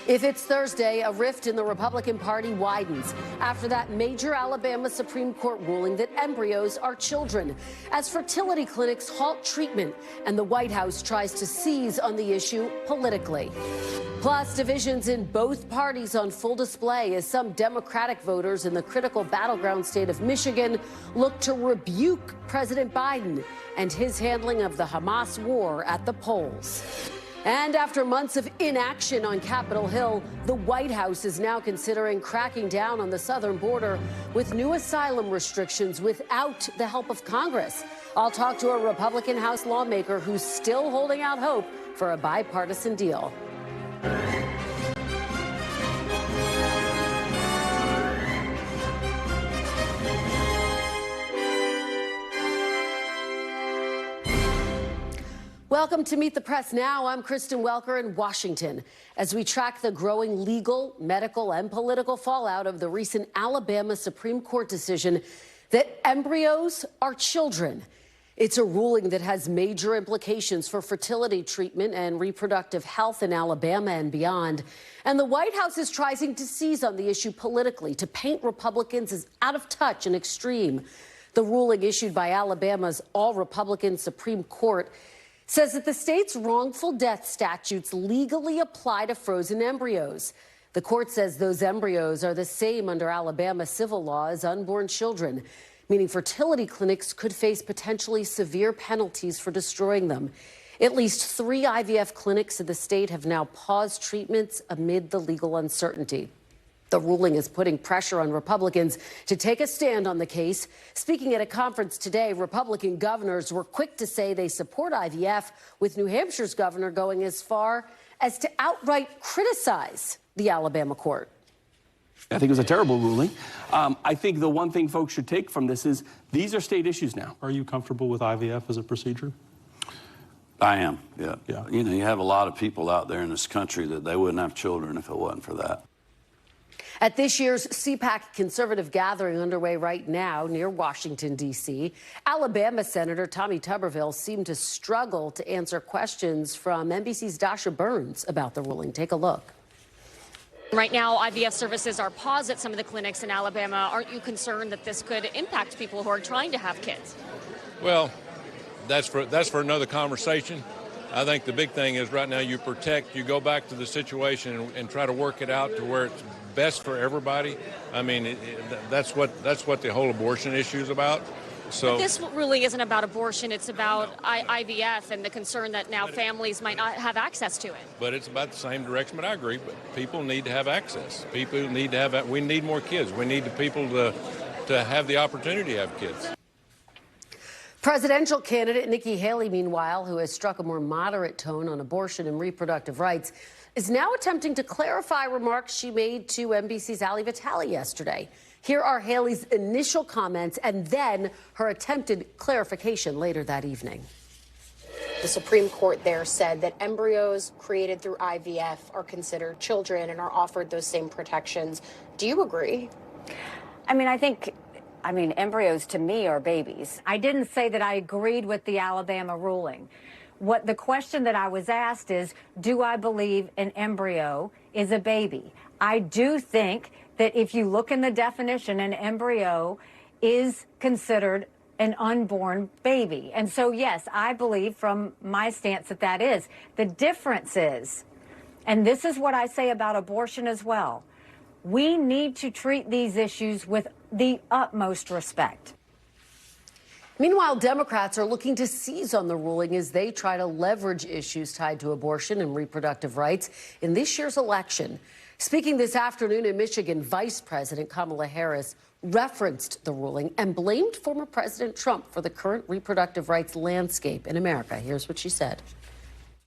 If it's Thursday, a rift in the Republican Party widens after that major Alabama Supreme Court ruling that embryos are children, as fertility clinics halt treatment and the White House tries to seize on the issue politically. Plus, divisions in both parties on full display as some Democratic voters in the critical battleground state of Michigan look to rebuke President Biden and his handling of the Hamas war at the polls. And after months of inaction on Capitol Hill, the White House is now considering cracking down on the southern border with new asylum restrictions without the help of Congress. I'll talk to a Republican House lawmaker who's still holding out hope for a bipartisan deal. Welcome to Meet the Press Now. I'm Kristen Welker in Washington as we track the growing legal, medical, and political fallout of the recent Alabama Supreme Court decision that embryos are children. It's a ruling that has major implications for fertility treatment and reproductive health in Alabama and beyond. And the White House is trying to seize on the issue politically to paint Republicans as out of touch and extreme. The ruling issued by Alabama's all-Republican Supreme Court says that the state's wrongful death statutes legally apply to frozen embryos. The court says those embryos are the same under Alabama civil law as unborn children, meaning fertility clinics could face potentially severe penalties for destroying them. At least 3 IVF clinics in the state have now paused treatments amid the legal uncertainty. The ruling is putting pressure on Republicans to take a stand on the case. Speaking at a conference today, Republican governors were quick to say they support IVF, with New Hampshire's governor going as far as to outright criticize the Alabama court. I think it was a terrible ruling. I think the one thing folks should take from this is these are state issues now. Are you comfortable with IVF as a procedure? I am, yeah. You know, you have a lot of people out there in this country that they wouldn't have children if it wasn't for that. At this year's CPAC conservative gathering underway right now near Washington, D.C., Alabama Senator Tommy Tuberville seemed to struggle to answer questions from NBC's Dasha Burns about the ruling. Take a look. Right now, IVF services are paused at some of the clinics in Alabama. Aren't you concerned that this could impact people who are trying to have kids? Well, that's for another conversation. I think the big thing is right now you go back to the situation and try to work it out to where it's best for everybody. I mean, that's what the whole abortion issue is about. So but this really isn't about abortion. It's about IVF and the concern that now families might not have access to it. But it's about the same direction. But I agree. But people need to have access. People need to have. We need more kids. We need the people to have the opportunity to have kids. Presidential candidate Nikki Haley, meanwhile, who has struck a more moderate tone on abortion and reproductive rights, is now attempting to clarify remarks she made to NBC's Vitali yesterday. Here are Haley's initial comments and then her attempted clarification later that evening. The Supreme Court there said that embryos created through IVF are considered children and are offered those same protections. Do you agree? I mean, embryos to me are babies. I didn't say that I agreed with the Alabama ruling. What the question that I was asked is, do I believe an embryo is a baby? I do think that if you look in the definition, an embryo is considered an unborn baby. And so, yes, I believe from my stance that that is. The difference is, and this is what I say about abortion as well, we need to treat these issues with the utmost respect. Meanwhile, Democrats are looking to seize on the ruling as they try to leverage issues tied to abortion and reproductive rights in this year's election. Speaking this afternoon in Michigan, Vice President Kamala Harris referenced the ruling and blamed former President Trump for the current reproductive rights landscape in America. Here's what she said.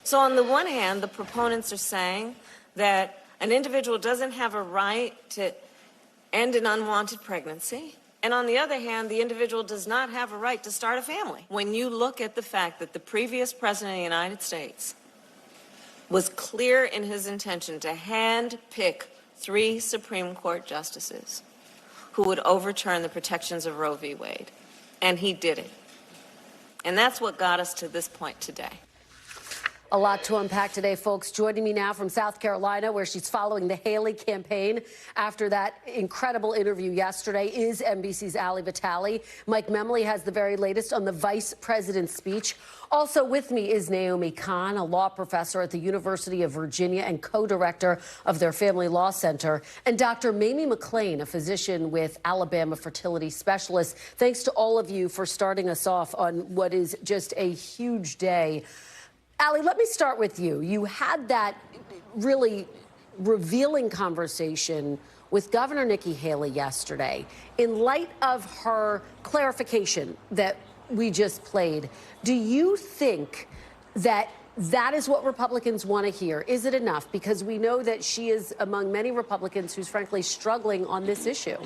So on the one hand, the proponents are saying that an individual doesn't have a right to end an unwanted pregnancy. And on the other hand, the individual does not have a right to start a family. When you look at the fact that the previous president of the United States was clear in his intention to hand-pick 3 Supreme Court justices who would overturn the protections of Roe v. Wade, and he did it. And that's what got us to this point today. A lot to unpack today, folks. Joining me now from South Carolina, where she's following the Haley campaign after that incredible interview yesterday, is NBC's Vitali. Mike Memley has the very latest on the vice president's speech. Also with me is Naomi Khan, a law professor at the University of Virginia and co-director of their Family Law Center, and Dr. Mamie McLean, a physician with Alabama Fertility Specialists. Thanks to all of you for starting us off on what is just a huge day. Allie, let me start with you. You had that really revealing conversation with Governor Nikki Haley yesterday. In light of her clarification that we just played, do you think that that is what Republicans want to hear? Is it enough? Because we know that she is among many Republicans who's frankly struggling on this issue.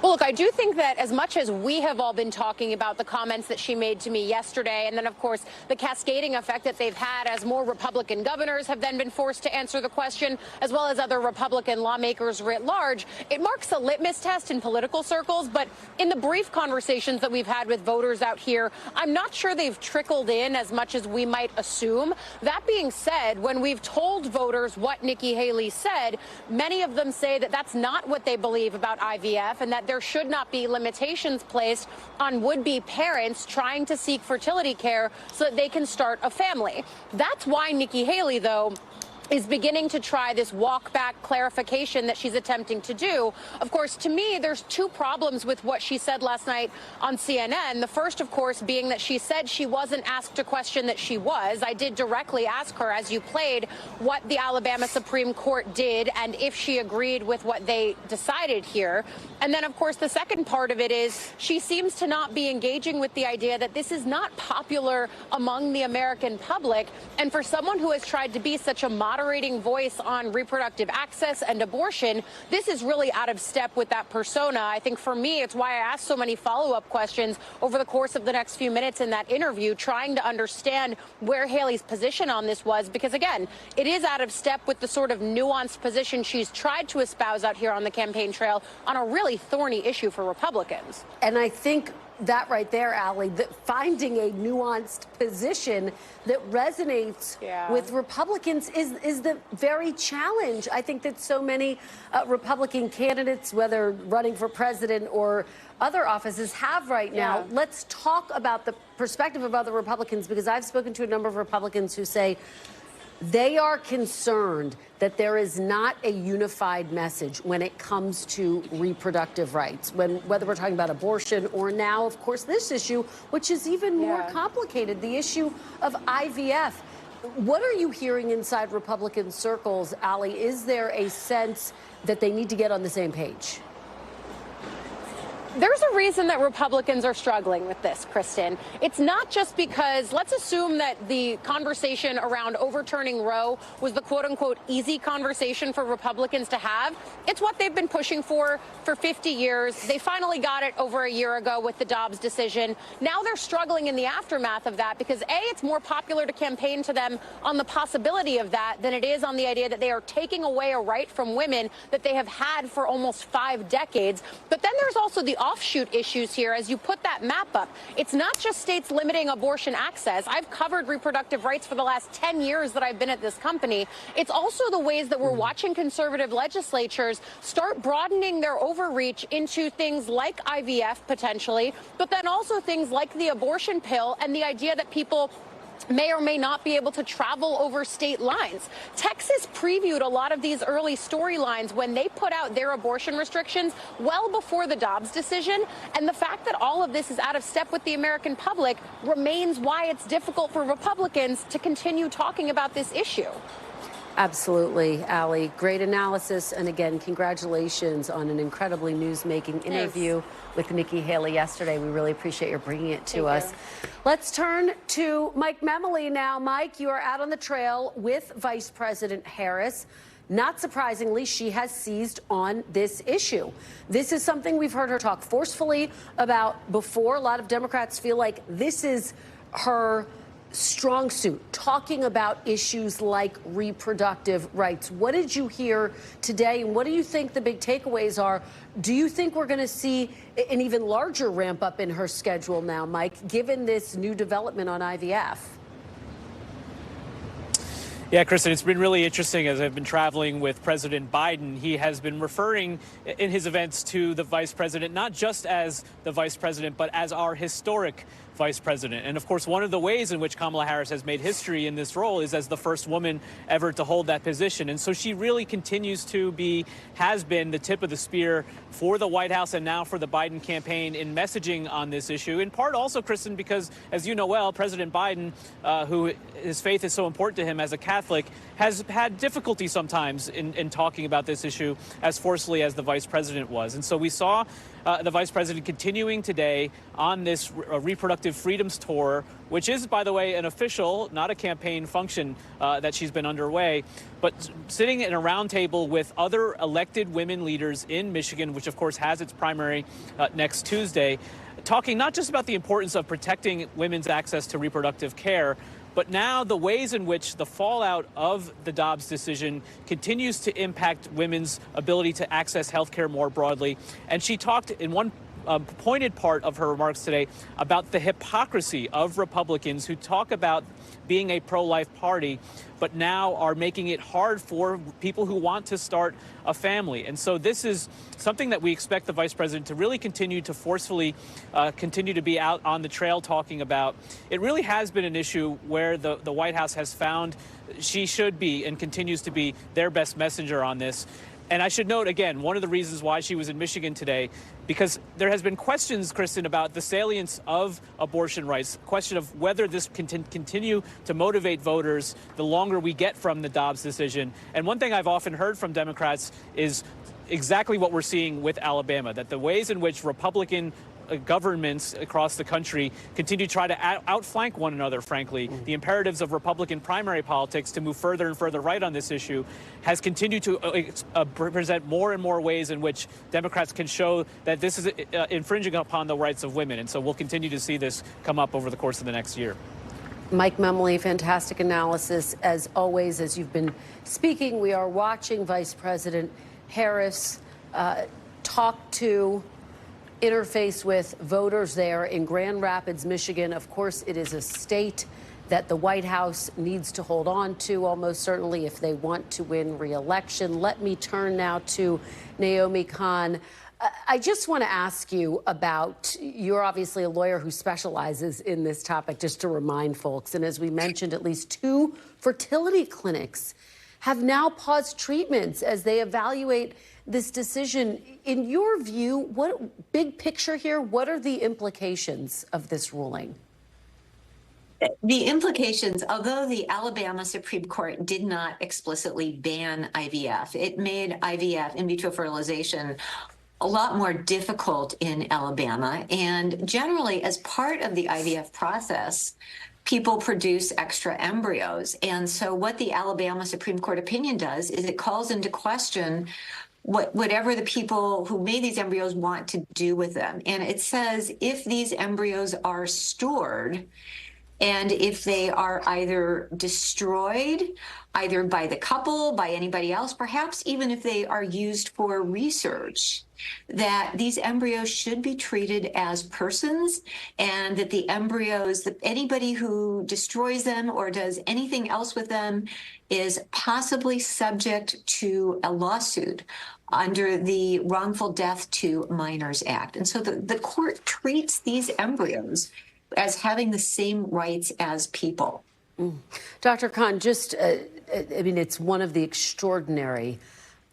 Well, look, I do think that as much as we have all been talking about the comments that she made to me yesterday, and then, of course, the cascading effect that they've had as more Republican governors have then been forced to answer the question, as well as other Republican lawmakers writ large, it marks a litmus test in political circles. But in the brief conversations that we've had with voters out here, I'm not sure they've trickled in as much as we might assume. That being said, when we've told voters what Nikki Haley said, many of them say that that's not what they believe about IVF, and that there should not be limitations placed on would-be parents trying to seek fertility care so that they can start a family. That's why Nikki Haley, though, is beginning to try this walk-back clarification that she's attempting to do. Of course, to me, there's two problems with what she said last night on CNN. The first, of course, being that she said she wasn't asked a question that she was. I did directly ask her, as you played, what the Alabama Supreme Court did and if she agreed with what they decided here. And then, of course, the second part of it is she seems to not be engaging with the idea that this is not popular among the American public. And for someone who has tried to be such a moderating voice on reproductive access and abortion, this is really out of step with that persona. I think for me, it's why I asked so many follow-up questions over the course of the next few minutes in that interview, trying to understand where Haley's position on this was, because, again, it is out of step with the sort of nuanced position she's tried to espouse out here on the campaign trail on a really thorny issue for Republicans. And I think that right there, Allie, that finding a nuanced position that resonates with Republicans is the very challenge. I think that so many Republican candidates, whether running for president or other offices, have right now. Let's talk about the perspective of other Republicans, because I've spoken to a number of Republicans who say they are concerned that there is not a unified message when it comes to reproductive rights, whether we're talking about abortion or now, of course, this issue, which is even more complicated, the issue of IVF. What are you hearing inside Republican circles, Allie? Is there a sense that they need to get on the same page? There's a reason that Republicans are struggling with this, Kristen. It's not just because, let's assume that the conversation around overturning Roe was the quote-unquote easy conversation for Republicans to have. It's what they've been pushing for 50 years. They finally got it over a year ago with the Dobbs decision. Now they're struggling in the aftermath of that because, A, it's more popular to campaign to them on the possibility of that than it is on the idea that they are taking away a right from women that they have had for almost 5 decades. But then there's also the offshoot issues here as you put that map up. It's not just states limiting abortion access. I've covered reproductive rights for the last 10 years that I've been at this company. It's also the ways that we're watching conservative legislatures start broadening their overreach into things like IVF potentially, but then also things like the abortion pill and the idea that people may or may not be able to travel over state lines. Texas previewed a lot of these early storylines when they put out their abortion restrictions well before the Dobbs decision. And the fact that all of this is out of step with the American public remains why it's difficult for Republicans to continue talking about this issue. Absolutely, Allie. Great analysis. And again, congratulations on an incredibly news-making interview with Nikki Haley yesterday. We really appreciate your bringing it to us. Let's turn to Mike Memley now. Mike, you are out on the trail with Vice President Harris. Not surprisingly, she has seized on this issue. This is something we've heard her talk forcefully about before. A lot of Democrats feel like this is her strong suit, talking about issues like reproductive rights. What did you hear today, and what do you think the big takeaways are? Do you think we're going to see an even larger ramp up in her schedule now, Mike, given this new development on IVF? Yeah, Kristen, it's been really interesting as I've been traveling with President Biden. He has been referring in his events to the vice president, not just as the vice president, but as our historic vice president. And of course, one of the ways in which Kamala Harris has made history in this role is as the first woman ever to hold that position. And so she really continues to has been the tip of the spear for the White House and now for the Biden campaign in messaging on this issue. In part also, Kristen, because as you know well, President Biden, who his faith is so important to him as a Catholic, has had difficulty sometimes in talking about this issue as forcefully as the vice president was. And so we saw the vice president continuing today on this reproductive freedoms tour, which is, by the way, an official, not a campaign function that she's been underway, but sitting in a roundtable with other elected women leaders in Michigan, which of course has its primary next Tuesday, talking not just about the importance of protecting women's access to reproductive care, but now the ways in which the fallout of the Dobbs decision continues to impact women's ability to access health care more broadly. And she talked in one pointed part of her remarks today about the hypocrisy of Republicans who talk about being a pro-life party, but now are making it hard for people who want to start a family. And so this is something that we expect the vice president to really continue to forcefully continue to be out on the trail talking about. It really has been an issue where the White House has found she should be and continues to be their best messenger on this. And I should note, again, one of the reasons why she was in Michigan today, because there has been questions, Kristen, about the salience of abortion rights, question of whether this can continue to motivate voters the longer we get from the Dobbs decision. And one thing I've often heard from Democrats is exactly what we're seeing with Alabama, that the ways in which Republican governments across the country continue to try to outflank one another, frankly. The imperatives of Republican primary politics to move further and further right on this issue has continued to present more and more ways in which Democrats can show that this is infringing upon the rights of women. And so we'll continue to see this come up over the course of the next year. Mike Memley, fantastic analysis. As always, as you've been speaking, we are watching Vice President Harris talk to interface with voters there in Grand Rapids, Michigan. Of course, it is a state that the White House needs to hold on to, almost certainly, if they want to win re-election. Let me turn now to Naomi Khan. I just want to ask you about, you're obviously a lawyer who specializes in this topic, just to remind folks. And as we mentioned, at least 2 fertility clinics have now paused treatments as they evaluate this decision. In your view, what big picture here, what are the implications of this ruling? The implications, although the Alabama Supreme Court did not explicitly ban IVF, it made IVF, in vitro fertilization, a lot more difficult in Alabama. And generally, as part of the IVF process, people produce extra embryos. And so what the Alabama Supreme Court opinion does is it calls into question whatever the people who made these embryos want to do with them. And it says if these embryos are stored and if they are either destroyed, either by the couple, by anybody else, perhaps even if they are used for research, that these embryos should be treated as persons, and that the embryos, that anybody who destroys them or does anything else with them is possibly subject to a lawsuit under the Wrongful Death to Minors Act. And so the court treats these embryos as having the same rights as people. Dr. Khan, just, I mean, it's one of the extraordinary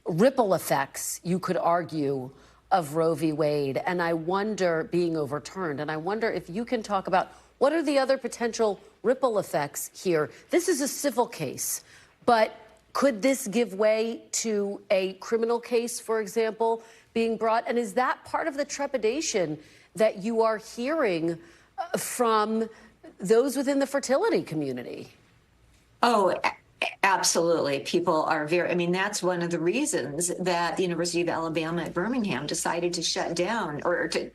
ripple effects, you could argue, of Roe v. Wade, and I wonder, being overturned, and I wonder if you can talk about what are the other potential ripple effects here. This is a civil case, but could this give way to a criminal case, for example, being brought? And is that part of the trepidation that you are hearing from those within the fertility community? Oh, absolutely. People are very, I mean, that's one of the reasons that the University of Alabama at Birmingham decided to shut down, or to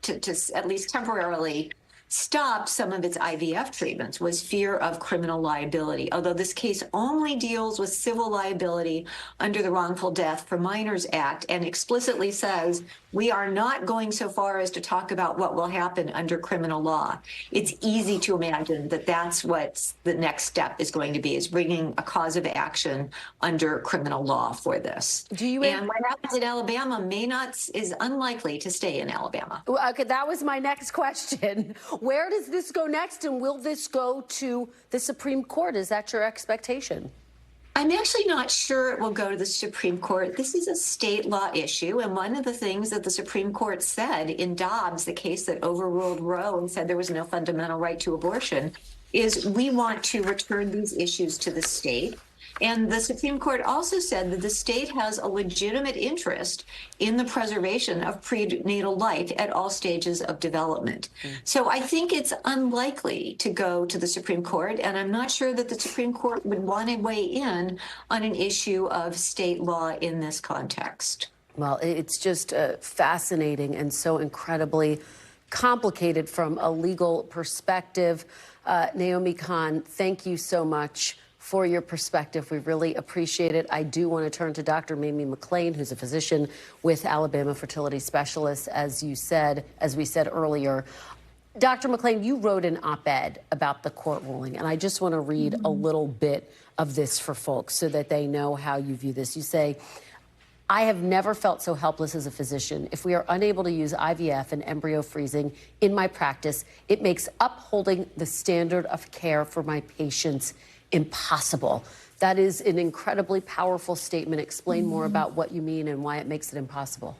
at least temporarily stopped some of its IVF treatments was fear of criminal liability, although this case only deals with civil liability under the Wrongful Death for Minors Act and explicitly says we are not going so far as to talk about what will happen under criminal law. It's easy to imagine that that's what the next step is going to be, is bringing a cause of action under criminal law for this. And what happens in Alabama is unlikely to stay in Alabama. Okay, that was my next question. Where does this go next, and will this go to the Supreme Court? Is that your expectation? I'm actually not sure it will go to the Supreme Court. This is a state law issue, and one of the things that the Supreme Court said in Dobbs, the case that overruled Roe and said there was no fundamental right to abortion, is we want to return these issues to the state. And the Supreme Court also said that the state has a legitimate interest in the preservation of prenatal life at all stages of development. So I think it's unlikely to go to the Supreme Court, and I'm not sure that the Supreme Court would want to weigh in on an issue of state law in this context. Well, it's just fascinating and so incredibly complicated from a legal perspective. Naomi Khan, thank you so much for your perspective. We really appreciate it. I do want to turn to Dr. Mamie McLean, who's a physician with Alabama Fertility Specialists, as we said earlier. Dr. McLean, you wrote an op-ed about the court ruling, and I just want to read a little bit of this for folks so that they know how you view this. You say, I have never felt so helpless as a physician. If we are unable to use IVF and embryo freezing in my practice, it makes upholding the standard of care for my patients impossible. That is an incredibly powerful statement. Explain more about what you mean and why it makes it impossible.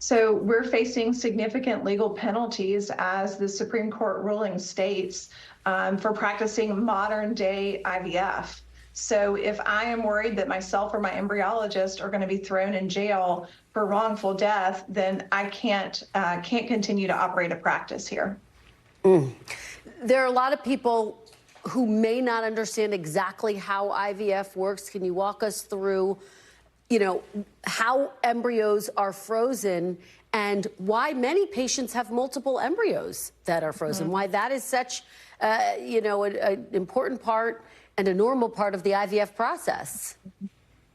So we're facing significant legal penalties, as the Supreme Court ruling states, for practicing modern day IVF. So if I am worried that myself or my embryologist are going to be thrown in jail for wrongful death, then I can't continue to operate a practice here. There are a lot of people who may not understand exactly how IVF works. Can you walk us through, how embryos are frozen and why many patients have multiple embryos that are frozen? Why that is such, an important part and a normal part of the IVF process?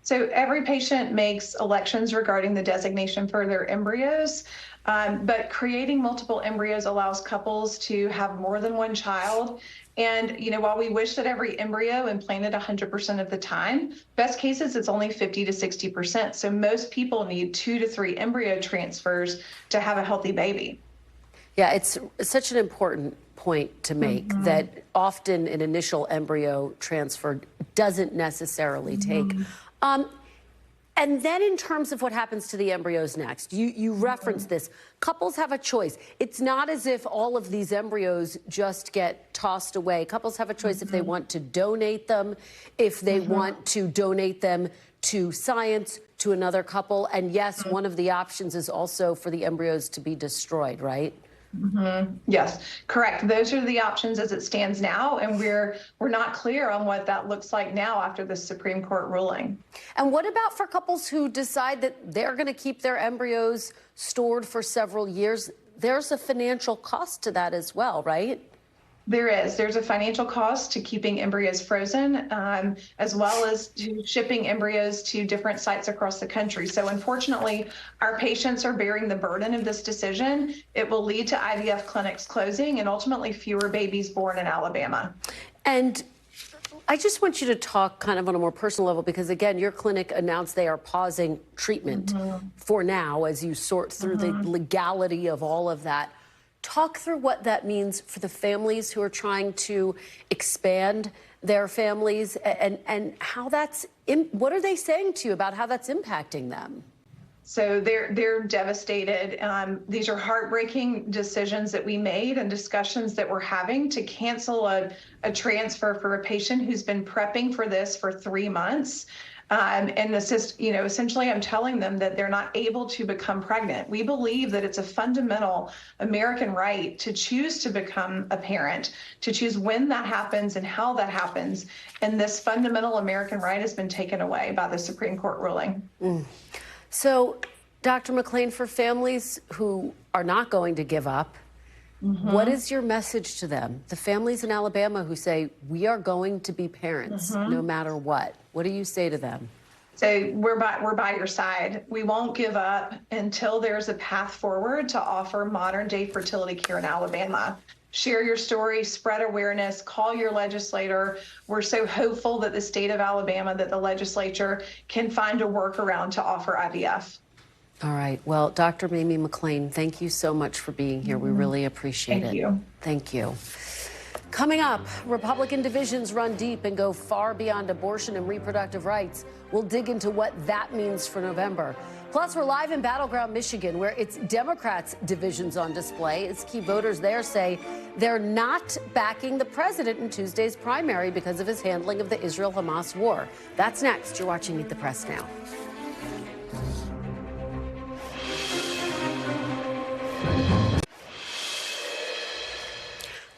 So every patient makes elections regarding the designation for their embryos, but creating multiple embryos allows couples to have more than one child. And, while we wish that every embryo implanted 100% of the time, best cases, it's only 50 to 60%. So most people need 2 to 3 embryo transfers to have a healthy baby. Yeah, it's such an important point to make that often an initial embryo transfer doesn't necessarily take. And then in terms of what happens to the embryos next, you referenced this. Couples have a choice. It's not as if all of these embryos just get tossed away. Couples have a choice if they want to donate them, if they want to donate them to science, to another couple. And yes, one of the options is also for the embryos to be destroyed, right? Yes, correct. Those are the options as it stands now, and we're not clear on what that looks like now after the Supreme Court ruling. And what about for couples who decide that they're going to keep their embryos stored for several years? There's a financial cost to that as well, right? There is. There's a financial cost to keeping embryos frozen, as well as to shipping embryos to different sites across the country. So unfortunately, our patients are bearing the burden of this decision. It will lead to IVF clinics closing and ultimately fewer babies born in Alabama. And I just want you to talk kind of on a more personal level, because again, your clinic announced they are pausing treatment for now as you sort through the legality of all of that. Talk through what that means for the families who are trying to expand their families, and how that's, what are they saying to you about how that's impacting them? So they're devastated. These are heartbreaking decisions that we made and discussions that we're having to cancel a transfer for a patient who's been prepping for this for 3 months. And essentially I'm telling them that they're not able to become pregnant. We believe that it's a fundamental American right to choose to become a parent, to choose when that happens and how that happens. And this fundamental American right has been taken away by the Supreme Court ruling. So, Dr. McLean, for families who are not going to give up, What is your message to them? The families in Alabama who say, we are going to be parents no matter what. What do you say to them? So we're by your side. We won't give up until there's a path forward to offer modern day fertility care in Alabama. Share your story, spread awareness, call your legislator. We're so hopeful that the state of Alabama, that the legislature can find a workaround to offer IVF. All right. Well, Dr. Mamie McLean, thank you so much for being here. We really appreciate it. Thank you. Thank you. Coming up, Republican divisions run deep and go far beyond abortion and reproductive rights. We'll dig into what that means for November. Plus, we're live in battleground Michigan, where it's Democrats' divisions on display as key voters there say they're not backing the president in Tuesday's primary because of his handling of the Israel-Hamas war. That's next. You're watching Meet the Press now.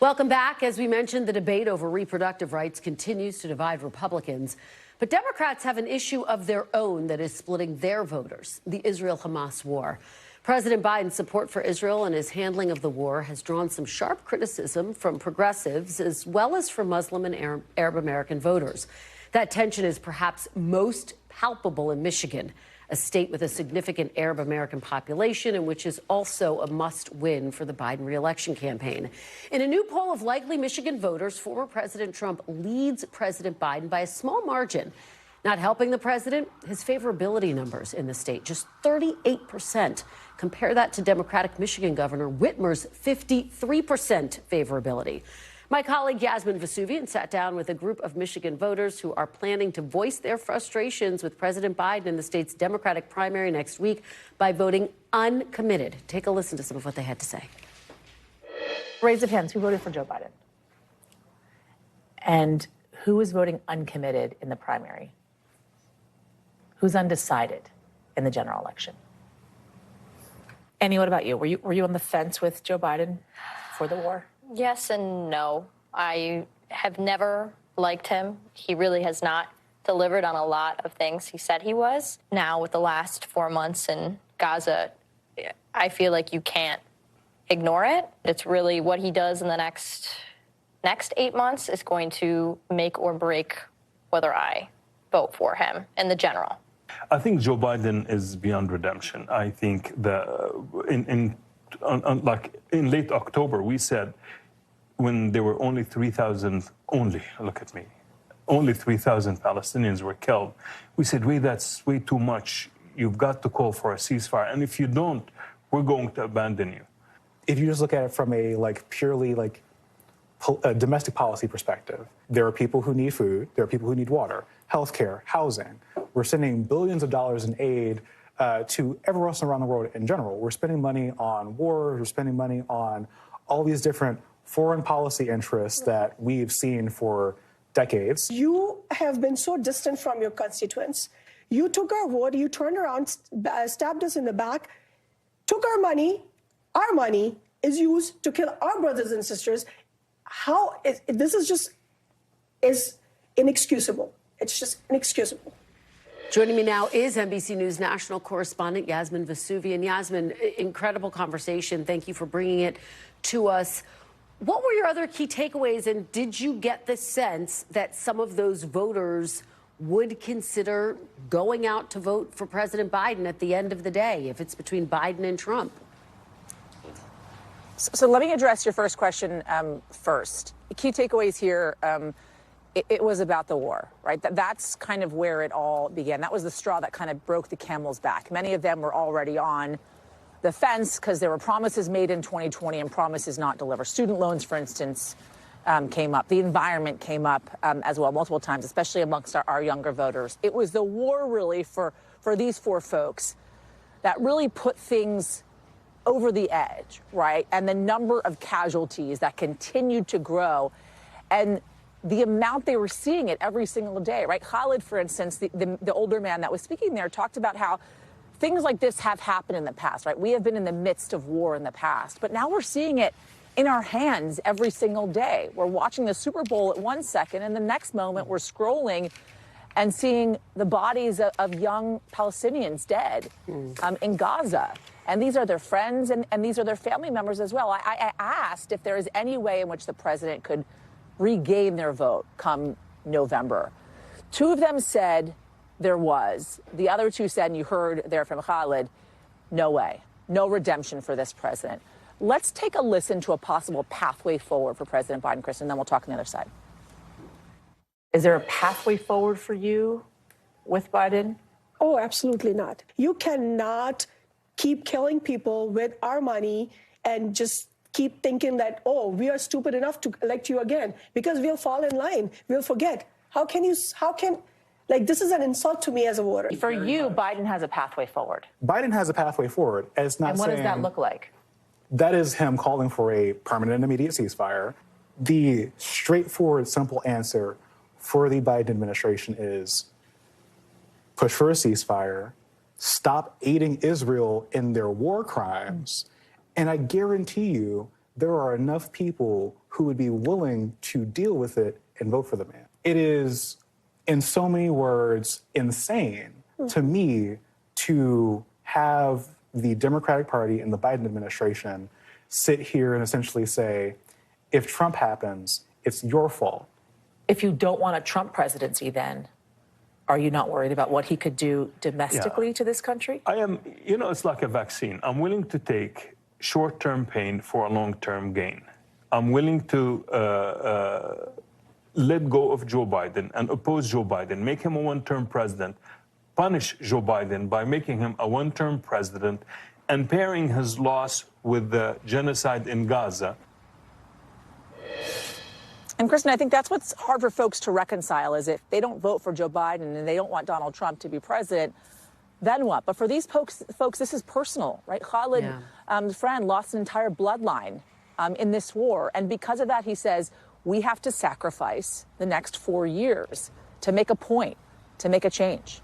Welcome back. As we mentioned, the debate over reproductive rights continues to divide Republicans. But Democrats have an issue of their own that is splitting their voters, the Israel-Hamas war. President Biden's support for Israel and his handling of the war has drawn some sharp criticism from progressives as well as from Muslim and Arab American voters. That tension is perhaps most palpable in Michigan, a state with a significant Arab American population and which is also a must-win for the Biden re-election campaign. In a new poll of likely Michigan voters, former President Trump leads President Biden by a small margin. Not helping the president, his favorability numbers in the state, just 38%. Compare that to Democratic Michigan Governor Whitmer's 53% favorability. My colleague Yasmin Vesuvian sat down with a group of Michigan voters who are planning to voice their frustrations with President Biden in the state's Democratic primary next week by voting uncommitted. Take a listen to some of what they had to say. Raise of hands, who voted for Joe Biden? And who is voting uncommitted in the primary? Who's undecided in the general election? Annie, what about you? Were you on the fence with Joe Biden for the war? Yes and no. I have never liked him. He really has not delivered on a lot of things he said he was. Now, with the last 4 months in Gaza, I feel like you can't ignore it. It's really what he does in the next 8 months is going to make or break whether I vote for him in the general. I think Joe Biden is beyond redemption. I think that in late October, we said when there were only 3,000, look at me, only 3,000 Palestinians were killed. We said, wait, that's way too much. You've got to call for a ceasefire. And if you don't, we're going to abandon you. If you just look at it from a purely a domestic policy perspective, there are people who need food, there are people who need water, healthcare, housing. We're sending billions of dollars in aid to everywhere else around the world in general. We're spending money on wars, we're spending money on all these different foreign policy interests that we've seen for decades. You have been so distant from your constituents. You took our vote, you turned around, stabbed us in the back, took our money. Our money is used to kill our brothers and sisters. This is inexcusable. It's just inexcusable. Joining me now is NBC News national correspondent Yasmin Vesuvian. Yasmin, incredible conversation. Thank you for bringing it to us. What were your other key takeaways, and did you get the sense that some of those voters would consider going out to vote for President Biden at the end of the day, if it's between Biden and Trump? So let me address your first question first. The key takeaways here, it was about the war, right? That's kind of where it all began. That was the straw that kind of broke the camel's back. Many of them were already on the fence because there were promises made in 2020 and promises not delivered. Student loans, for instance, came up. The environment came up as well multiple times, especially amongst our younger voters. It was the war really for these four folks that really put things over the edge, right? And the number of casualties that continued to grow and the amount they were seeing it every single day, right? Khalid, for instance, the older man that was speaking there, talked about how things like this have happened in the past, right? We have been in the midst of war in the past, but now we're seeing it in our hands every single day. We're watching the Super Bowl at 1 second, and the next moment we're scrolling and seeing the bodies of young Palestinians dead in Gaza. And these are their friends, and these are their family members as well. I asked if there is any way in which the president could regain their vote come November. Two of them said there was. The other two said, and you heard there from Khalid, no way, no redemption for this president. Let's take a listen to a possible pathway forward for President Biden, Kristen, and then we'll talk on the other side. Is there a pathway forward for you with Biden? Oh, absolutely not. You cannot keep killing people with our money and just keep thinking that, oh, we are stupid enough to elect you again, because we'll fall in line. We'll forget. Like, this is an insult to me as a voter. For you, Biden has a pathway forward. Biden has a pathway forward. It's not and what does that look like? That is him calling for a permanent and immediate ceasefire. The straightforward, simple answer for the Biden administration is push for a ceasefire, stop aiding Israel in their war crimes, and I guarantee you there are enough people who would be willing to deal with it and vote for the man. It is, in so many words, insane to me to have the Democratic Party and the Biden administration sit here and essentially say, if Trump happens, it's your fault. If you don't want a Trump presidency, then are you not worried about what he could do domestically to this country? I am, it's like a vaccine. I'm willing to take short-term pain for a long-term gain. I'm willing to let go of Joe Biden and oppose Joe Biden, make him a one-term president, punish Joe Biden by making him a one-term president and pairing his loss with the genocide in Gaza. And Kristen, I think that's what's hard for folks to reconcile, is if they don't vote for Joe Biden and they don't want Donald Trump to be president, then what? But for these folks, this is personal, right? Khalid, friend, lost an entire bloodline in this war. And because of that, he says, we have to sacrifice the next 4 years to make a point, to make a change.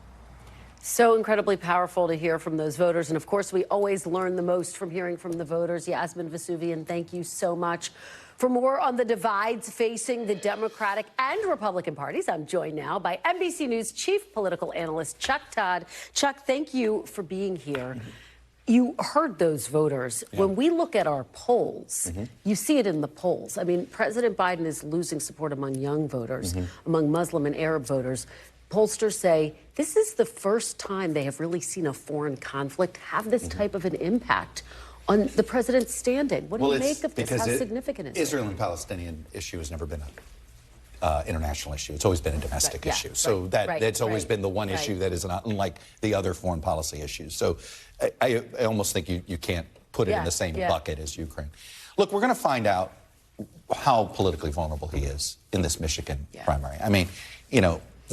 So incredibly powerful to hear from those voters. And of course, we always learn the most from hearing from the voters. Yasmin Vesuvian, thank you so much. For more on the divides facing the Democratic and Republican parties, I'm joined now by NBC News chief political analyst Chuck Todd. Chuck, thank you for being here. You heard those voters. Yeah. When we look at our polls, you see it in the polls. I mean, President Biden is losing support among young voters, among Muslim and Arab voters. Pollsters say this is the first time they have really seen a foreign conflict have this type of an impact on the president's standing. What do you make of this? How significant is it? Israel and Palestinian issue has never been an international issue. It's always been a domestic issue. So that's always been the one issue that is not unlike the other foreign policy issues. So I almost think you can't put it in the same bucket as Ukraine. Look, we're going to find out how politically vulnerable he is in this Michigan primary. I mean,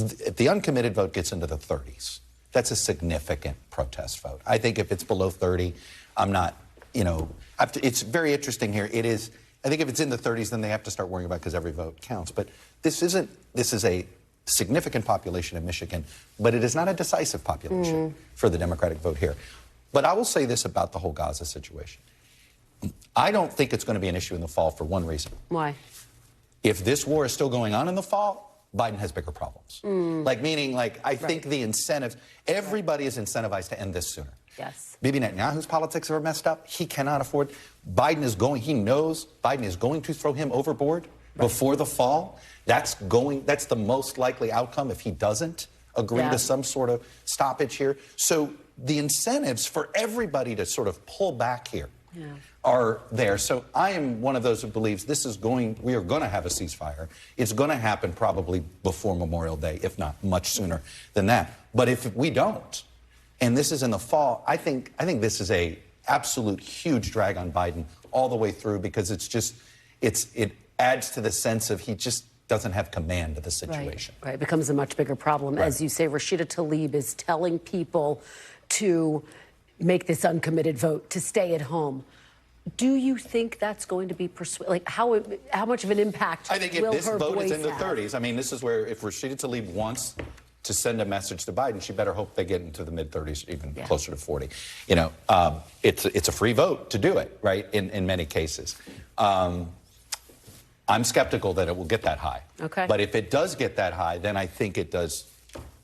if the uncommitted vote gets into the 30s, that's a significant protest vote. I think if it's below 30, I'm not, it's very interesting here. It is, I think if it's in the 30s, then they have to start worrying about, because every vote counts. But this is a significant population in Michigan, but it is not a decisive population for the Democratic vote here. But I will say this about the whole Gaza situation. I don't think it's going to be an issue in the fall for one reason. Why? If this war is still going on in the fall, Biden has bigger problems. I think the incentives, everybody is incentivized to end this sooner. Yes. Bibi Netanyahu's politics are messed up. He cannot afford. He knows Biden is going to throw him overboard before the fall. That's the most likely outcome if he doesn't agree to some sort of stoppage here. So the incentives for everybody to sort of pull back here are there. So I am one of those who believes we are going to have a ceasefire. It's going to happen probably before Memorial Day, if not much sooner than that. But if we don't, and this is in the fall, I think this is a absolute huge drag on Biden all the way through, because it adds to the sense of he just doesn't have command of the situation. Right. It becomes a much bigger problem. As you say, Rashida Tlaib is telling people to make this uncommitted vote, to stay at home. Do you think that's going to be how much of an impact I think if this vote is in the 30s, I mean, this is where if Rashida Tlaib wants to send a message to Biden, she better hope they get into the mid-30s, even closer to 40. It's a free vote to do it, right, in many cases. I'm skeptical that it will get that high. Okay. But if it does get that high, then I think it does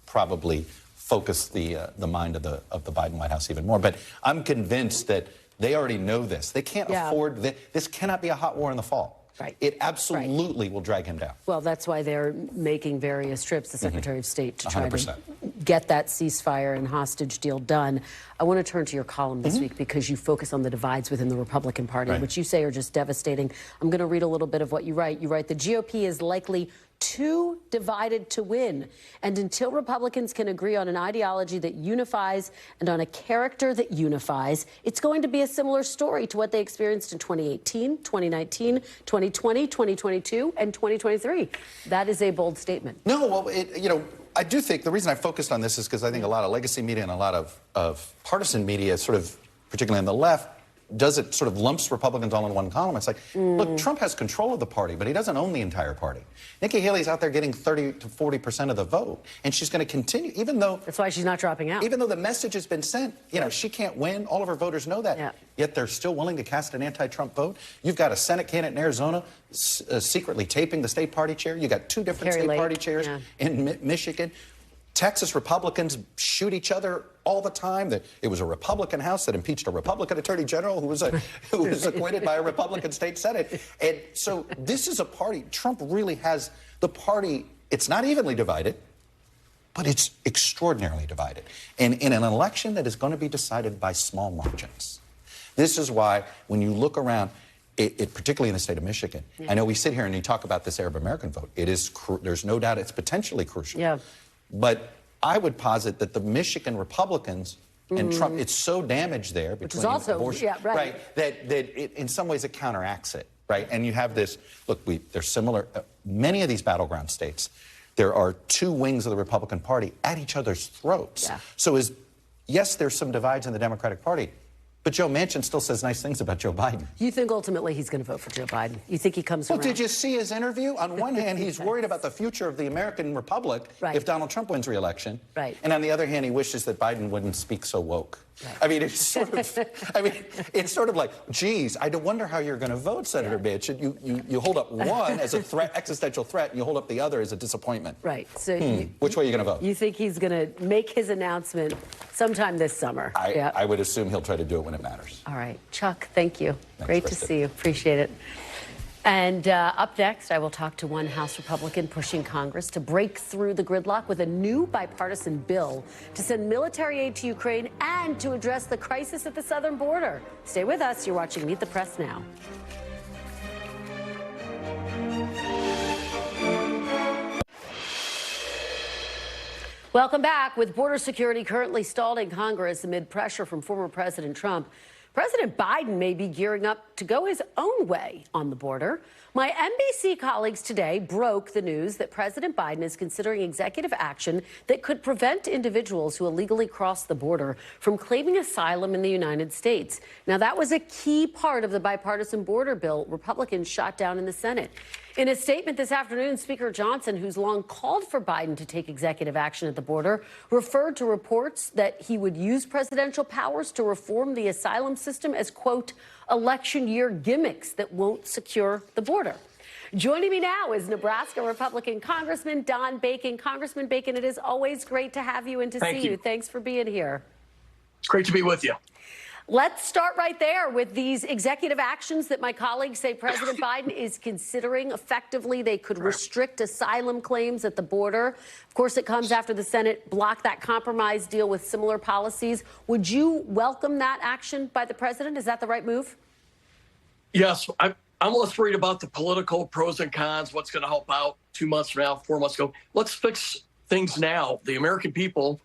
probably focus the mind of the Biden White House even more. But I'm convinced that they already know this. They can't afford this. Cannot be a hot war in the fall. Right. It absolutely will drag him down. Well, that's why they're making various trips, the Secretary of State, to try 100%. to get that ceasefire and hostage deal done. I want to turn to your column this week because you focus on the divides within the Republican Party, which you say are just devastating. I'm going to read a little bit of what you write. You write, the GOP is likely too divided to win. And until Republicans can agree on an ideology that unifies and on a character that unifies, it's going to be a similar story to what they experienced in 2018, 2019, 2020, 2022, and 2023. That is a bold statement. No, well, you know, I do think the reason I focused on this is because I think a lot of legacy media and a lot of partisan media, sort of, particularly on the left, does it sort of lumps Republicans all in one column. It's like, look, Trump has control of the party, but he doesn't own the entire party. Nikki Haley's out there getting 30 to 40% of the vote, and she's going to continue, even though... That's why she's not dropping out. Even though the message has been sent, you know, she can't win. All of her voters know that. Yet they're still willing to cast an anti-Trump vote. You've got a Senate candidate in Arizona secretly taping the state party chair. You got two different state party chairs in Michigan. Texas Republicans shoot each other all the time. It was a Republican House that impeached a Republican Attorney General who was acquitted by a Republican state Senate. And so this is a party. Trump really has the party. It's not evenly divided, but it's extraordinarily divided. And in an election that is going to be decided by small margins. This is why when you look around, particularly in the state of Michigan, I know we sit here and you talk about this Arab American vote. It is, there's no doubt it's potentially crucial. Yeah. But I would posit that the Michigan Republicans and Trump, it's so damaged there between abortion, that it, in some ways it counteracts it, right? And you have this, look, they're similar. Many of these battleground states, there are two wings of the Republican Party at each other's throats. So yes, there's some divides in the Democratic Party, but Joe Manchin still says nice things about Joe Biden. You think ultimately he's going to vote for Joe Biden? You think he comes around? Well, did you see his interview? On one hand, he's worried about the future of the American Republic if Donald Trump wins re-election. And on the other hand, he wishes that Biden wouldn't speak so woke. I mean, it's sort of, it's sort of like, geez, I wonder how you're going to vote, Senator Mitch. You hold up one as a threat, existential threat, and you hold up the other as a disappointment. Right. So which way are you going to vote? You think he's going to make his announcement sometime this summer? I would assume he'll try to do it when it matters. All right. Chuck, thank you. Thanks, Great Krista. to see you. Appreciate it. And up next, I will talk to one House Republican pushing Congress to break through the gridlock with a new bipartisan bill to send military aid to Ukraine and to address the crisis at the southern border. Stay with us. You're watching Meet the Press Now. Welcome back. With border security currently stalled in Congress amid pressure from former President Trump, President Biden may be gearing up to go his own way on the border. My NBC colleagues today broke the news that President Biden is considering executive action that could prevent individuals who illegally cross the border from claiming asylum in the United States. Now, that was a key part of the bipartisan border bill Republicans shot down in the Senate. In a statement this afternoon, Speaker Johnson, who's long called for Biden to take executive action at the border, referred to reports that he would use presidential powers to reform the asylum system as, quote, election year gimmicks that won't secure the border. Joining me now is Nebraska Republican Congressman Don Bacon. Congressman Bacon, it is always great to have you and to see you. Thanks for being here. It's great to be with you. Let's start right there with these executive actions that my colleagues say President Biden is considering. Effectively, they could restrict asylum claims at the border. Of course, it comes after the Senate blocked that compromise deal with similar policies. Would you welcome that action by the president? Is that the right move? Yes. I'm less worried about the political pros and cons, what's going to help out 2 months from now, 4 months ago. Let's fix things now. The American people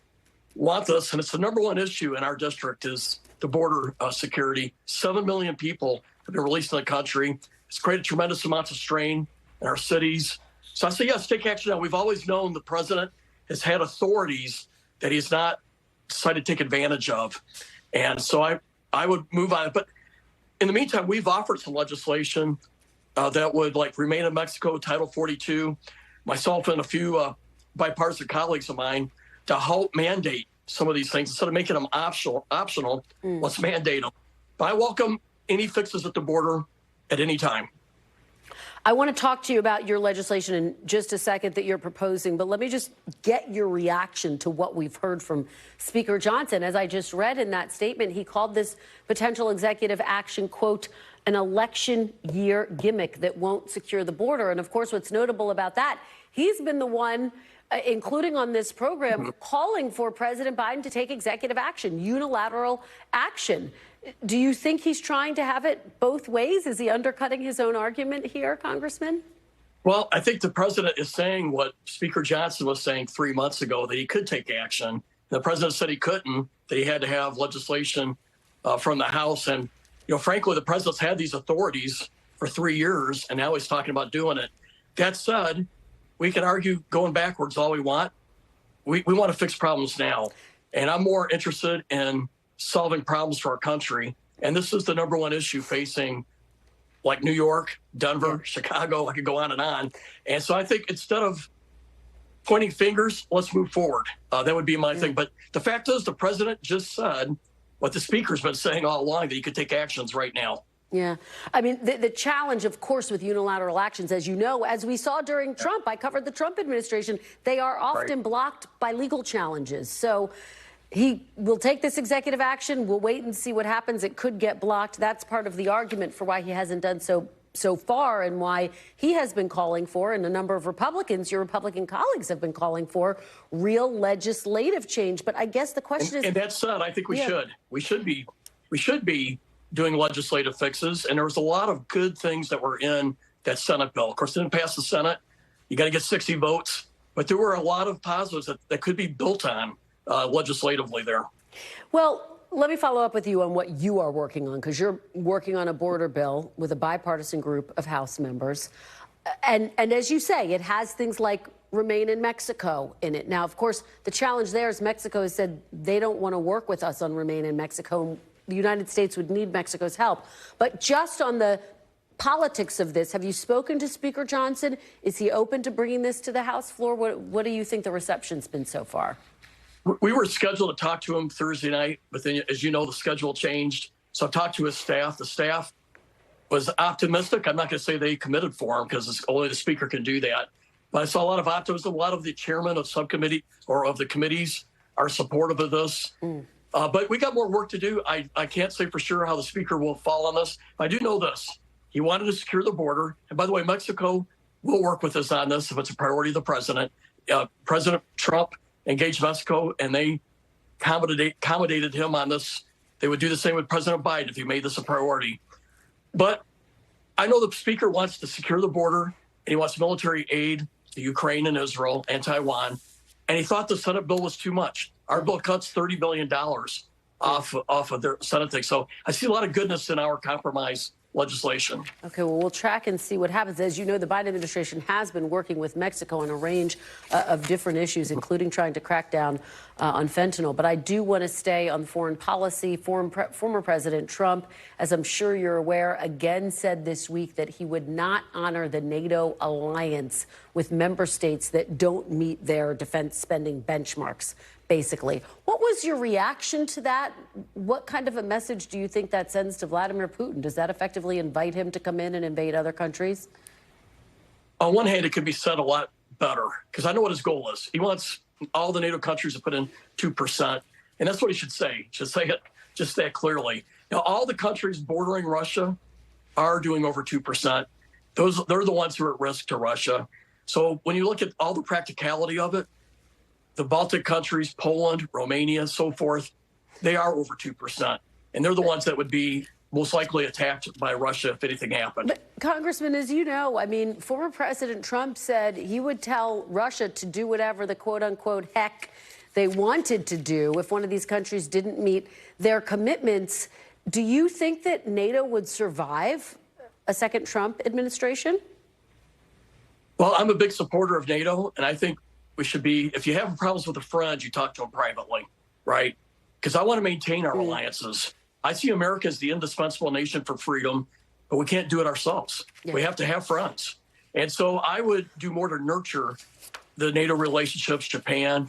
want this, and it's the number one issue in our district is the border security. 7 million people have been released in the country. It's created tremendous amounts of strain in our cities. So I say, yes, take action now. We've always known the president has had authorities that he's not decided to take advantage of. And so I would move on it. But in the meantime, we've offered some legislation that would remain in Mexico, Title 42, myself and a few bipartisan colleagues of mine to help mandate some of these things. Instead of making them optional, let's mandate them. But I welcome any fixes at the border at any time. I want to talk to you about your legislation in just a second that you're proposing, but let me just get your reaction to what we've heard from Speaker Johnson. As I just read in that statement, he called this potential executive action, quote, an election year gimmick that won't secure the border. And of course, what's notable about that, he's been the one, including on this program, calling for President Biden to take executive action, unilateral action. Do you think he's trying to have it both ways? Is he undercutting his own argument here, Congressman? Well, I think the president is saying what Speaker Johnson was saying 3 months ago, that he could take action. The president said he couldn't, that he had to have legislation from the House. And, you know, frankly, the president's had these authorities for 3 years, and now he's talking about doing it. That said, we can argue going backwards all we want. We want to fix problems now. And I'm more interested in solving problems for our country. And this is the number one issue facing like New York, Denver, Chicago, I could go on and on. And so I think instead of pointing fingers, let's move forward. That would be my thing. But the fact is, the president just said what the speaker's been saying all along, that he could take actions right now. Yeah. I mean, the challenge, of course, with unilateral actions, as you know, as we saw during Trump, I covered the Trump administration, they are often blocked by legal challenges. So he will take this executive action. We'll wait and see what happens. It could get blocked. That's part of the argument for why he hasn't done so far, and why he has been calling for, and a number of Republicans, your Republican colleagues, have been calling for real legislative change. But I guess the question is, and that said, I think we should be doing legislative fixes. And there was a lot of good things that were in that Senate bill. Of course, it didn't pass the Senate. You got to get 60 votes. But there were a lot of positives that could be built on legislatively there. Well, let me follow up with you on what you are working on, because you're working on a border bill with a bipartisan group of House members. And as you say, it has things like remain in Mexico in it. Now, of course, the challenge there is Mexico has said they don't want to work with us on remain in Mexico. The United States would need Mexico's help. But just on the politics of this, have you spoken to Speaker Johnson? Is he open to bringing this to the House floor? What do you think the reception's been so far? We were scheduled to talk to him Thursday night, but then, as you know, the schedule changed. So I talked to his staff. The staff was optimistic. I'm not going to say they committed for him, because only the speaker can do that. But I saw a lot of optimism. A lot of the chairman of subcommittee or of the committees are supportive of this. But we got more work to do. I can't say for sure how the speaker will fall on this. I do know this. He wanted to secure the border. And by the way, Mexico will work with us on this if it's a priority of the president. President Trump engaged Mexico, and they accommodated him on this. They would do the same with President Biden if he made this a priority. But I know the speaker wants to secure the border, and he wants military aid to Ukraine and Israel and Taiwan. And he thought the Senate bill was too much. Our bill cuts $30 billion off of their Senate thing. So I see a lot of goodness in our compromise legislation. Okay, well, we'll track and see what happens. As you know, the Biden administration has been working with Mexico on a range of different issues, including trying to crack down on fentanyl. But I do want to stay on foreign policy. Former President Trump, as I'm sure you're aware, again said this week that he would not honor the NATO alliance with member states that don't meet their defense spending benchmarks, basically. What was your reaction to that? What kind of a message do you think that sends to Vladimir Putin? Does that effectively invite him to come in and invade other countries? On one hand, it could be said a lot better, because I know what his goal is. He wants all the NATO countries to put in 2%. And that's what he should say. He should say it just that clearly. Now, all the countries bordering Russia are doing over 2%. They're the ones who are at risk to Russia. So when you look at all the practicality of it, the Baltic countries, Poland, Romania, so forth, they are over 2%. And they're the ones that would be most likely attacked by Russia if anything happened. But, Congressman, as you know, I mean, former President Trump said he would tell Russia to do whatever the quote-unquote heck they wanted to do if one of these countries didn't meet their commitments. Do you think that NATO would survive a second Trump administration? Well, I'm a big supporter of NATO, and I think we should be, if you have problems with a friend, you talk to them privately, right? Because I want to maintain our alliances. I see America as the indispensable nation for freedom, but we can't do it ourselves. We have to have friends. And so I would do more to nurture the NATO relationships, Japan,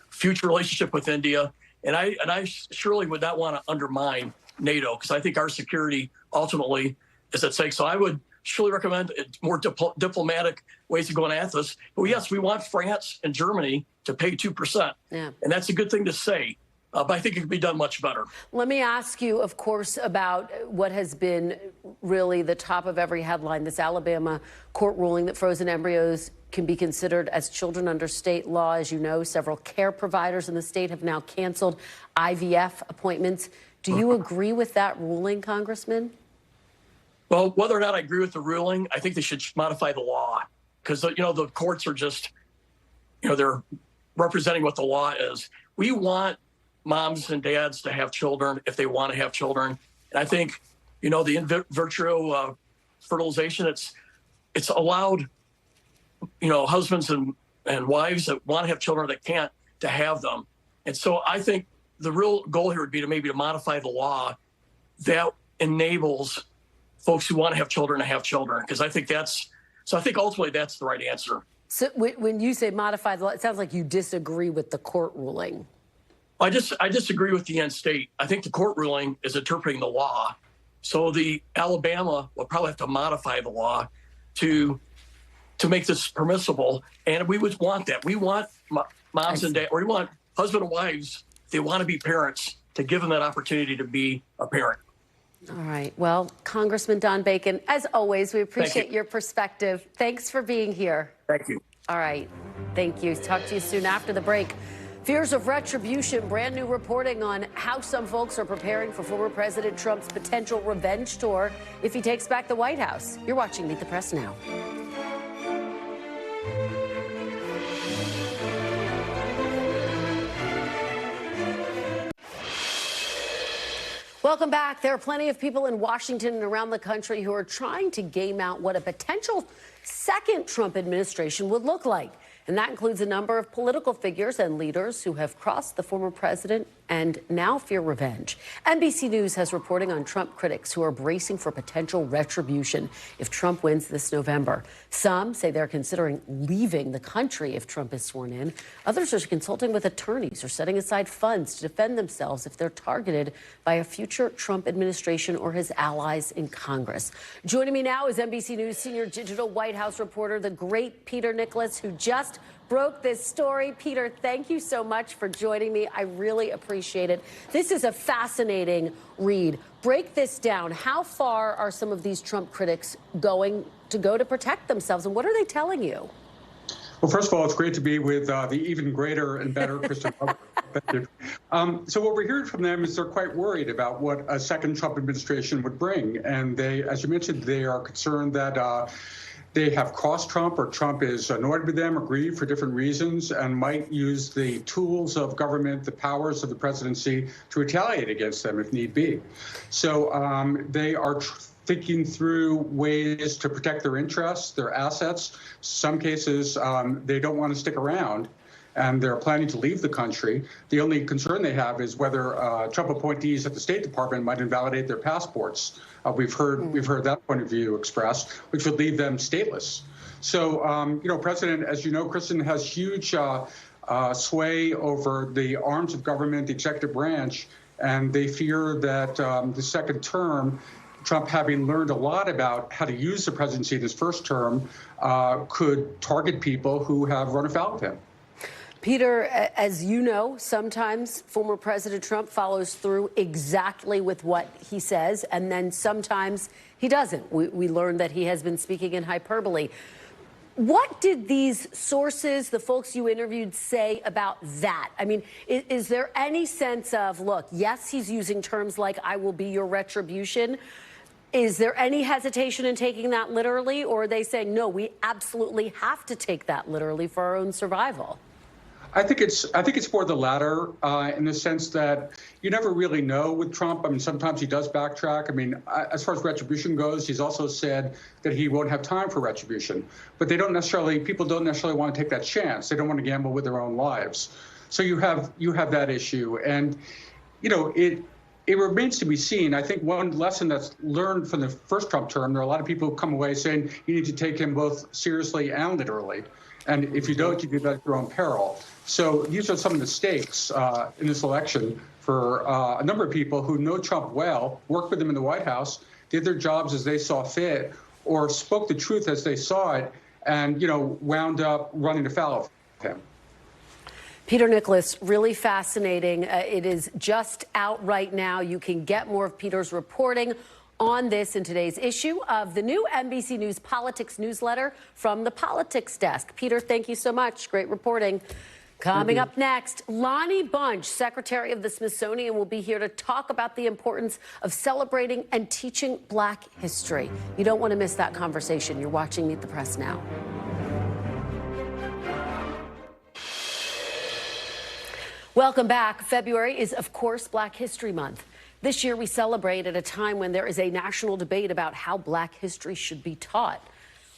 future relationship with India. And I surely would not want to undermine NATO, because I think our security ultimately is at stake. So I would surely recommend more diplomatic ways of going at this. But yes, we want France and Germany to pay 2%. Yeah. And that's a good thing to say. But I think it could be done much better. Let me ask you, of course, about what has been really the top of every headline, this Alabama court ruling that frozen embryos can be considered as children under state law. As you know, several care providers in the state have now canceled IVF appointments. Do you agree with that ruling, Congressman? Well, whether or not I agree with the ruling, I think they should modify the law because, you know, the courts are just, you know, they're representing what the law is. We want moms and dads to have children if they want to have children. And I think, you know, the in vitro fertilization, it's allowed, you know, husbands and wives that want to have children that can't to have them. And so I think the real goal here would be to modify the law that enables folks who want to have children, because I think ultimately that's the right answer. So when you say modify the law, it sounds like you disagree with the court ruling. I disagree with the end state. I think the court ruling is interpreting the law. So the Alabama will probably have to modify the law to make this permissible. And we would want that. We want moms and dads, or we want husband and wives, if they want to be parents, to give them that opportunity to be a parent. All right. Well, Congressman Don Bacon, as always, we appreciate your perspective. Thanks for being here. Thank you. All right. Thank you. Talk to you soon after the break. Fears of retribution, brand new reporting on how some folks are preparing for former President Trump's potential revenge tour if he takes back the White House. You're watching Meet the Press Now. Welcome back. There are plenty of people in Washington and around the country who are trying to game out what a potential second Trump administration would look like. And that includes a number of political figures and leaders who have crossed the former president and now fear revenge. NBC News has reporting on Trump critics who are bracing for potential retribution if Trump wins this November. Some say they're considering leaving the country if Trump is sworn in. Others are consulting with attorneys or setting aside funds to defend themselves if they're targeted by a future Trump administration or his allies in Congress. Joining me now is NBC News senior digital White House reporter, the great Peter Nicholas, who just broke this story. Peter, thank you so much for joining me. I really appreciate it. This is a fascinating read. Break this down. How far are some of these Trump critics going to protect themselves, and what are they telling you? Well, first of all, it's great to be with the even greater and better Kristen. Thank you. So what we're hearing from them is they're quite worried about what a second Trump administration would bring. And they, as you mentioned, they are concerned that they have crossed Trump, or Trump is annoyed with them or grieved for different reasons, and might use the tools of government, the powers of the presidency, to retaliate against them if need be. So they are thinking through ways to protect their interests, their assets. Some cases, they don't want to stick around, and they're planning to leave the country. The only concern they have is whether Trump appointees at the State Department might invalidate their passports. We've heard that point of view expressed, which would leave them stateless. So, President, as you know, Kristen, has huge sway over the arms of government, the executive branch, and they fear that the second term, Trump, having learned a lot about how to use the presidency in his first term, could target people who have run afoul of him. Peter, as you know, sometimes former President Trump follows through exactly with what he says, and then sometimes he doesn't. We learned that he has been speaking in hyperbole. What did these sources, the folks you interviewed, say about that? I mean, is there any sense of, look, yes, he's using terms like "I will be your retribution." Is there any hesitation in taking that literally, or are they saying, no, we absolutely have to take that literally for our own survival? I think it's more the latter, in the sense that you never really know with Trump. I mean, sometimes he does backtrack. I mean, as far as retribution goes, he's also said that he won't have time for retribution. But people don't necessarily want to take that chance. They don't want to gamble with their own lives. So you have that issue, and it remains to be seen. I think one lesson that's learned from the first Trump term, there are a lot of people who come away saying you need to take him both seriously and literally. And if you don't, you do that at your own peril. So these are some of the stakes in this election for a number of people who know Trump well, worked with him in the White House, did their jobs as they saw fit, or spoke the truth as they saw it and, wound up running afoul of him. Peter Nicholas, really fascinating. It is just out right now. You can get more of Peter's reporting on this in today's issue of the new NBC News Politics newsletter from the Politics Desk. Peter, thank you so much. Great reporting. Coming up next, Lonnie Bunch, Secretary of the Smithsonian, will be here to talk about the importance of celebrating and teaching Black history. You don't want to miss that conversation. You're watching Meet the Press now. Welcome back. February is, of course, Black History Month. This year, we celebrate at a time when there is a national debate about how Black history should be taught.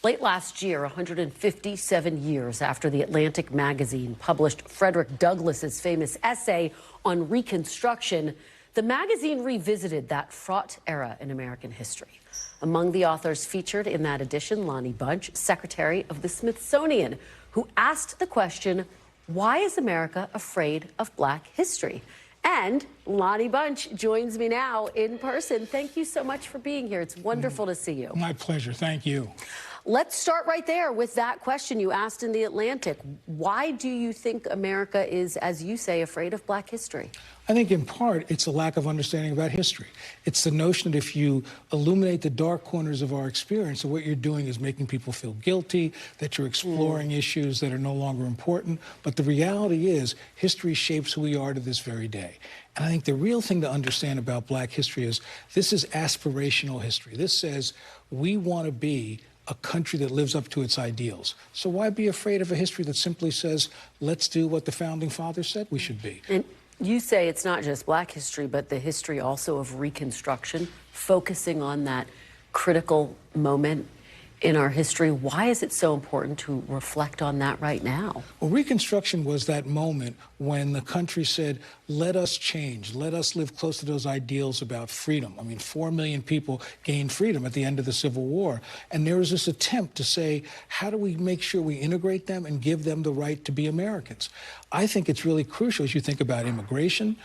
Late last year, 157 years after the Atlantic magazine published Frederick Douglass's famous essay on Reconstruction, the magazine revisited that fraught era in American history. Among the authors featured in that edition, Lonnie Bunch, Secretary of the Smithsonian, who asked the question, why is America afraid of Black history? And Lonnie Bunch joins me now in person. Thank you so much for being here. It's wonderful to see you. My pleasure. Thank you. Let's start right there with that question you asked in The Atlantic. Why do you think America is, as you say, afraid of Black history? I think in part it's a lack of understanding about history. It's the notion that if you illuminate the dark corners of our experience, that what you're doing is making people feel guilty, that you're exploring issues that are no longer important. But the reality is history shapes who we are to this very day. And I think the real thing to understand about Black history is this is aspirational history. This says we want to be a country that lives up to its ideals. So why be afraid of a history that simply says, let's do what the founding fathers said we should be? And you say it's not just Black history, but the history also of Reconstruction, focusing on that critical moment in our history. Why is it so important to reflect on that right now? Well, Reconstruction was that moment when the country said, let us change, let us live close to those ideals about freedom. I mean, 4 million people gained freedom at the end of the Civil War. And there was this attempt to say, how do we make sure we integrate them and give them the right to be Americans? I think it's really crucial as you think about immigration.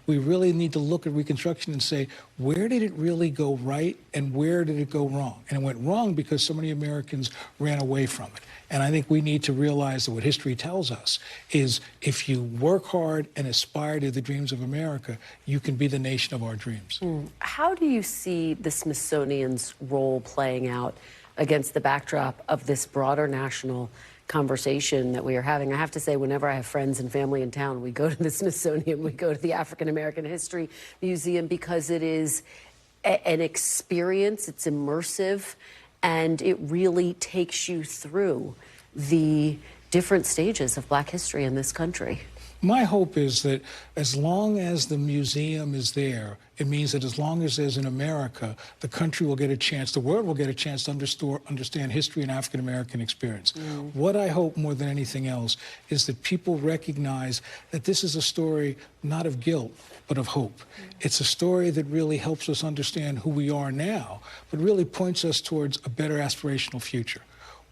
We really need to look at Reconstruction and say, where did it really go right and where did it go wrong? And it went wrong because so many Americans ran away from it. And I think we need to realize that what history tells us is if you work hard and aspire to the dreams of America, you can be the nation of our dreams. How do you see the Smithsonian's role playing out against the backdrop of this broader national conversation that we are having? I have to say, whenever I have friends and family in town, we go to the Smithsonian, we go to the African American History Museum because it is an experience, it's immersive, and it really takes you through the different stages of Black history in this country. My hope is that as long as the museum is there, it means that as long as there's in America, the country will get a chance, the world will get a chance to understand history and African-American experience. What I hope more than anything else is that people recognize that this is a story not of guilt, but of hope. It's a story that really helps us understand who we are now, but really points us towards a better aspirational future.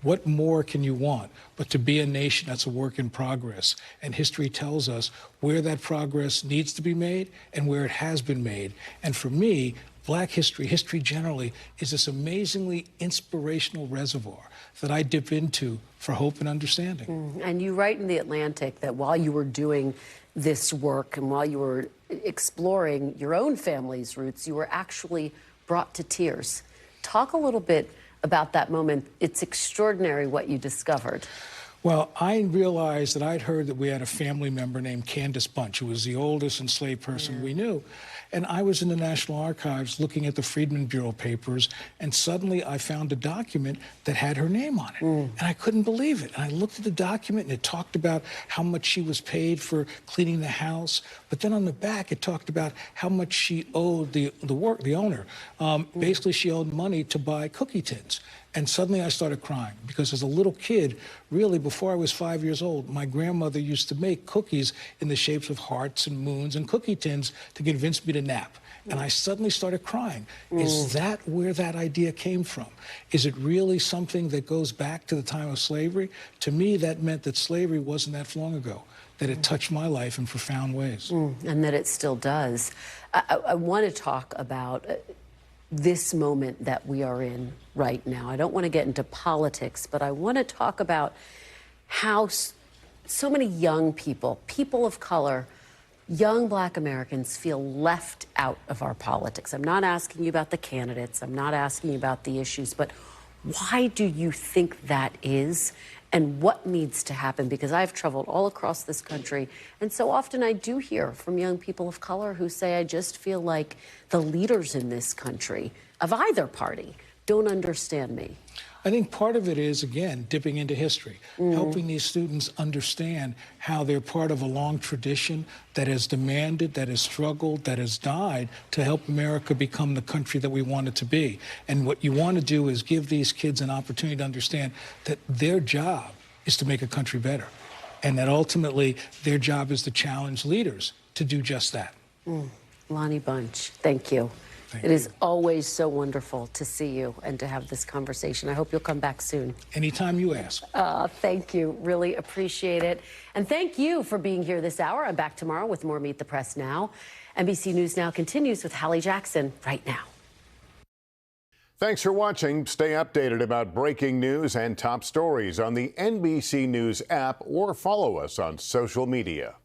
What more can you want but to be a nation that's a work in progress? And history tells us where that progress needs to be made and where it has been made. And for me, Black history, history generally, is this amazingly inspirational reservoir that I dip into for hope and understanding. And you write in The Atlantic that while you were doing this work and while you were exploring your own family's roots, you were actually brought to tears. Talk a little bit about that moment. It's extraordinary what you discovered. Well, I realized that I'd heard that we had a family member named Candace Bunch, who was the oldest enslaved person we knew. And I was in the National Archives looking at the Freedmen Bureau papers, and suddenly I found a document that had her name on it. And I couldn't believe it. And I looked at the document, and it talked about how much she was paid for cleaning the house. But then on the back, it talked about how much she owed the owner. Basically, she owed money to buy cookie tins. And suddenly I started crying because as a little kid, really before I was 5 years old, my grandmother used to make cookies in the shapes of hearts and moons and cookie tins to convince me to nap. And I suddenly started crying. Is that where that idea came from? Is it really something that goes back to the time of slavery? To me, that meant that slavery wasn't that long ago, that it touched my life in profound ways. And that it still does. I want to talk about this moment that we are in right now. I don't want to get into politics, but I want to talk about how so many young people, people of color, young Black Americans feel left out of our politics. I'm not asking you about the candidates. I'm not asking you about the issues, but why do you think that is? And what needs to happen? Because I've traveled all across this country, and so often I do hear from young people of color who say, I just feel like the leaders in this country, of either party, don't understand me. I think part of it is, again, dipping into history, helping these students understand how they're part of a long tradition that has demanded, that has struggled, that has died to help America become the country that we want it to be. And what you want to do is give these kids an opportunity to understand that their job is to make a country better, and that ultimately their job is to challenge leaders to do just that. Lonnie Bunch, thank you. It is always so wonderful to see you and to have this conversation. I hope you'll come back soon. Anytime you ask. Thank you. Really appreciate it. And thank you for being here this hour. I'm back tomorrow with more Meet the Press Now. NBC News Now continues with Hallie Jackson right now. Thanks for watching. Stay updated about breaking news and top stories on the NBC News app or follow us on social media.